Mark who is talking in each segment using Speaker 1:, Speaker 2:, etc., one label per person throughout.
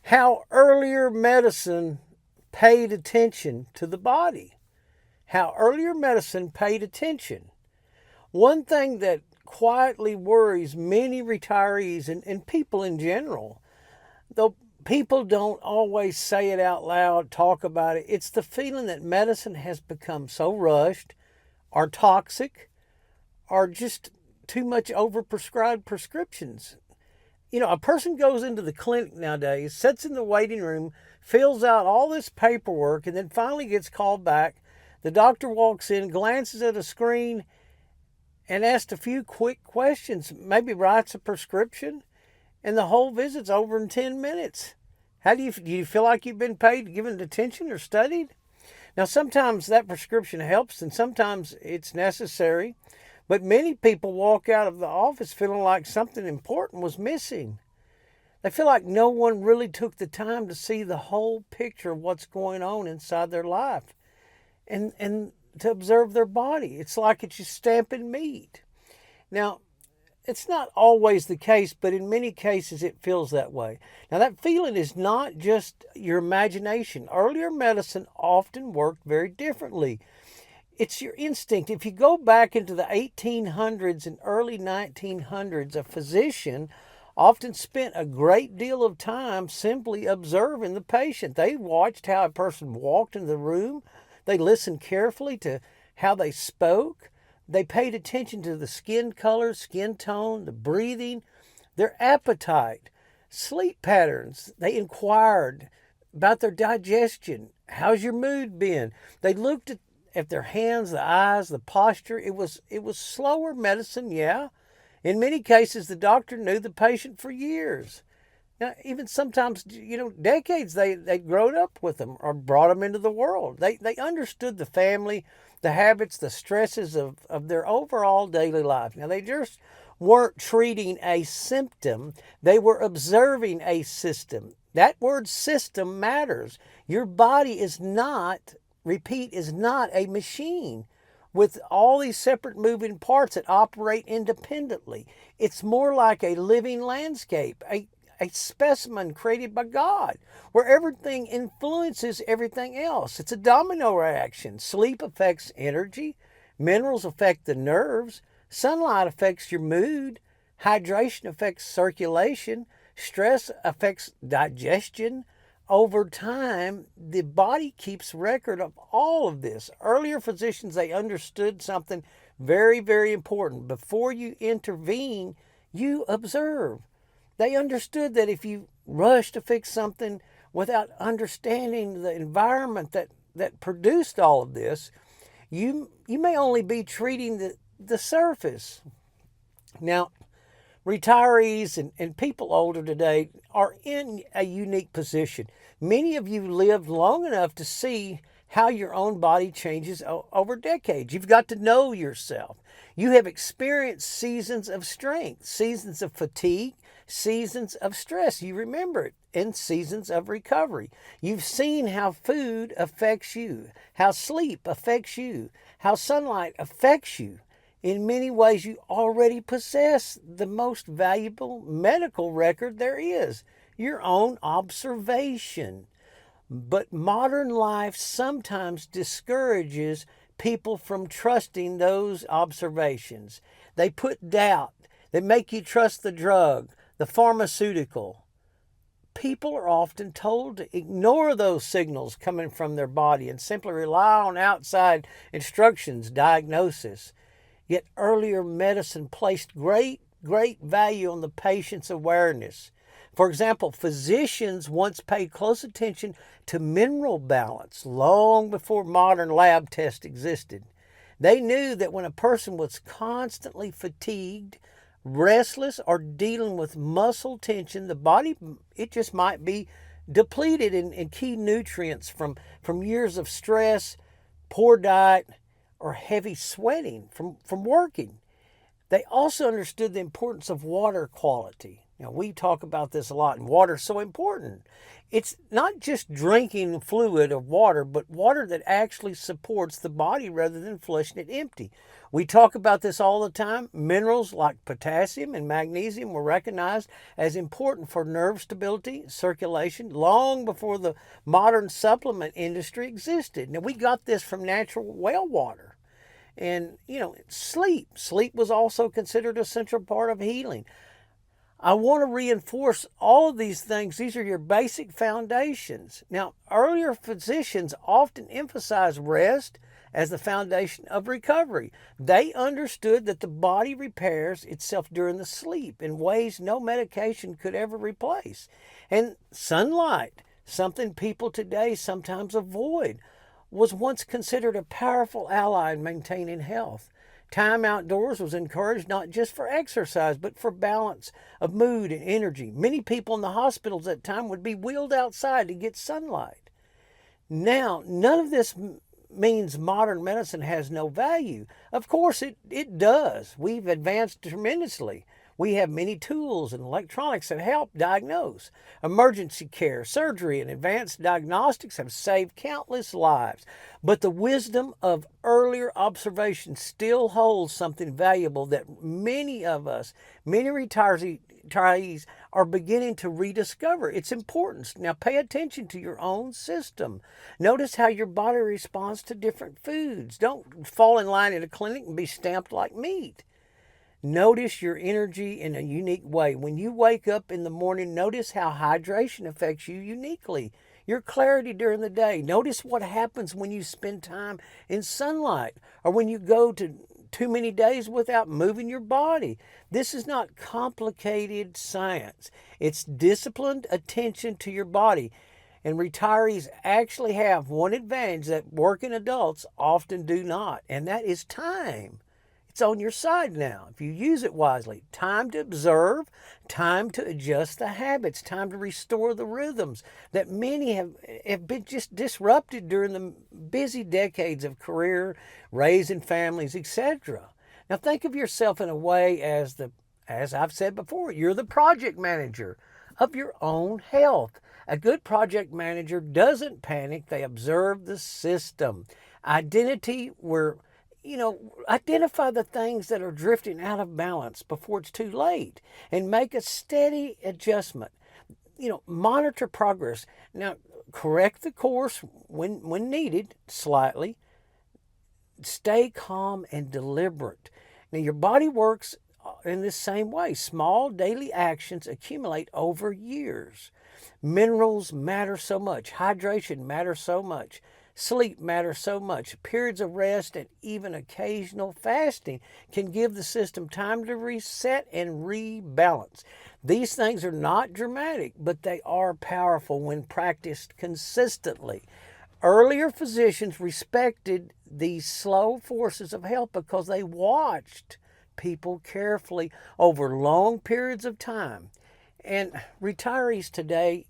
Speaker 1: How earlier medicine paid attention to the body. How earlier medicine paid attention. One thing that quietly worries many retirees and people in general, though people don't always say it out loud, talk about it, it's the feeling that medicine has become so rushed or toxic or just too much overprescribed prescriptions. A person goes into the clinic nowadays, sits in the waiting room, fills out all this paperwork, and then finally gets called back. The doctor walks in, glances at a screen, and asks a few quick questions, maybe writes a prescription, and the whole visit's over in 10 minutes. Do you feel like you've been paid, given attention, or studied? Now, sometimes that prescription helps, and sometimes it's necessary. But many people walk out of the office feeling like something important was missing. They feel like no one really took the time to see the whole picture of what's going on inside their life and to observe their body. It's like it's just stamping meat. Now, it's not always the case, but in many cases it feels that way. Now, that feeling is not just your imagination. Earlier medicine often worked very differently. It's your instinct. If you go back into the 1800s and early 1900s, a physician often spent a great deal of time simply observing the patient. They watched how a person walked in the room. They listened carefully to how they spoke. They paid attention to the skin color, skin tone, the breathing, their appetite, sleep patterns. They inquired about their digestion. How's your mood been? They looked at their hands, the eyes, the posture. It was slower medicine, yeah. In many cases, the doctor knew the patient for years. Now, even sometimes, decades, they'd grown up with them or brought them into the world. They understood the family, the habits, the stresses of their overall daily life. Now, they just weren't treating a symptom. They were observing a system. That word system matters. Your body is not a machine with all these separate moving parts that operate independently. It's more like a living landscape, a specimen created by God, where everything influences everything else. It's a domino reaction. Sleep affects energy, minerals affect the nerves, sunlight affects your mood, hydration affects circulation, stress affects digestion. Over time, the body keeps record of all of this. Earlier physicians, they understood something very, very important. Before you intervene, you observe. They understood that if you rush to fix something without understanding the environment that produced all of this, you may only be treating the surface. Now, retirees and people older today are in a unique position. Many of you lived long enough to see how your own body changes over decades. You've got to know yourself. You have experienced seasons of strength, seasons of fatigue, seasons of stress. You remember it, and seasons of recovery. You've seen how food affects you, how sleep affects you, how sunlight affects you. In many ways, you already possess the most valuable medical record there is, your own observation. But modern life sometimes discourages people from trusting those observations. They put doubt. They make you trust the drug, the pharmaceutical. People are often told to ignore those signals coming from their body and simply rely on outside instructions, diagnosis. Yet earlier medicine placed great value on the patient's awareness. For example, physicians once paid close attention to mineral balance long before modern lab tests existed. They knew that when a person was constantly fatigued, restless, or dealing with muscle tension, the body, it just might be depleted in key nutrients from years of stress, poor diet, or heavy sweating from working. They also understood the importance of water quality. We talk about this a lot, and water is so important. It's not just drinking fluid of water, but water that actually supports the body rather than flushing it empty. We talk about this all the time. Minerals like potassium and magnesium were recognized as important for nerve stability, circulation, long before the modern supplement industry existed. Now, we got this from natural well water. And, sleep. Sleep was also considered a central part of healing. I want to reinforce all of these things. These are your basic foundations. Now, earlier physicians often emphasized rest as the foundation of recovery. They understood that the body repairs itself during the sleep in ways no medication could ever replace. And sunlight, something people today sometimes avoid, was once considered a powerful ally in maintaining health. Time outdoors was encouraged not just for exercise, but for balance of mood and energy. Many people in the hospitals at the time would be wheeled outside to get sunlight. Now, none of this means modern medicine has no value. Of course, it does. We've advanced tremendously. We have many tools and electronics that help diagnose. Emergency care, surgery, and advanced diagnostics have saved countless lives. But the wisdom of earlier observation still holds something valuable that many of us, many retirees, are beginning to rediscover its importance. Now pay attention to your own system. Notice how your body responds to different foods. Don't fall in line at a clinic and be stamped like meat. Notice your energy in a unique way. When you wake up in the morning, notice how hydration affects you uniquely. Your clarity during the day. Notice what happens when you spend time in sunlight or when you go to too many days without moving your body. This is not complicated science. It's disciplined attention to your body. And retirees actually have one advantage that working adults often do not, and that is time. It's on your side now if you use it wisely. Time to observe, time to adjust the habits, time to restore the rhythms that many have been just disrupted during the busy decades of career, raising families, etc. Now think of yourself in a way as I've said before, you're the project manager of your own health. A good project manager doesn't panic, they observe the system. Identify the things that are drifting out of balance before it's too late and make a steady adjustment. Monitor progress. Now, correct the course when needed slightly. Stay calm and deliberate. Now, your body works in this same way. Small daily actions accumulate over years. Minerals matter so much. Hydration matters so much. Sleep matters so much. Periods of rest and even occasional fasting can give the system time to reset and rebalance. These things are not dramatic, but they are powerful when practiced consistently. Earlier physicians respected these slow forces of health because they watched people carefully over long periods of time. And retirees today,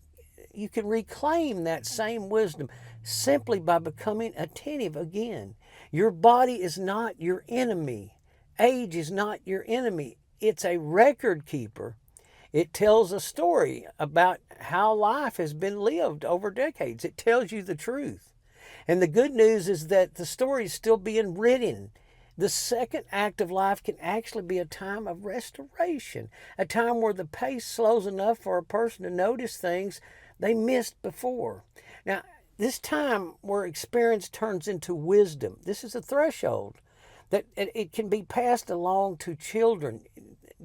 Speaker 1: you can reclaim that same wisdom simply by becoming attentive again. Your body is not your enemy. Age is not your enemy. It's a record keeper. It tells a story about how life has been lived over decades. It tells you the truth. And the good news is that the story is still being written. The second act of life can actually be a time of restoration, a time where the pace slows enough for a person to notice things they missed before. Now, this time where experience turns into wisdom, this is a threshold that it can be passed along to children,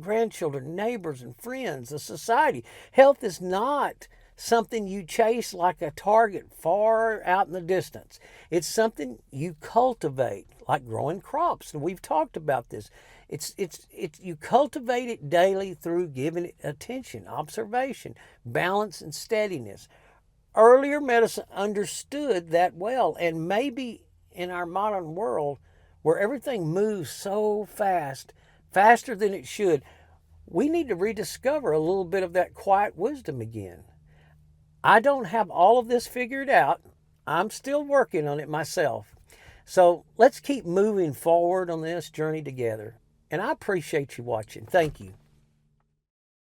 Speaker 1: grandchildren, neighbors, and friends, a society. Health is not something you chase like a target far out in the distance. It's something you cultivate, like growing crops. And we've talked about this. It's you cultivate it daily through giving it attention, observation, balance, and steadiness. Earlier medicine understood that well, and maybe in our modern world where everything moves so fast, faster than it should, we need to rediscover a little bit of that quiet wisdom again. I don't have all of this figured out. I'm still working on it myself. So let's keep moving forward on this journey together. And I appreciate you watching. Thank you.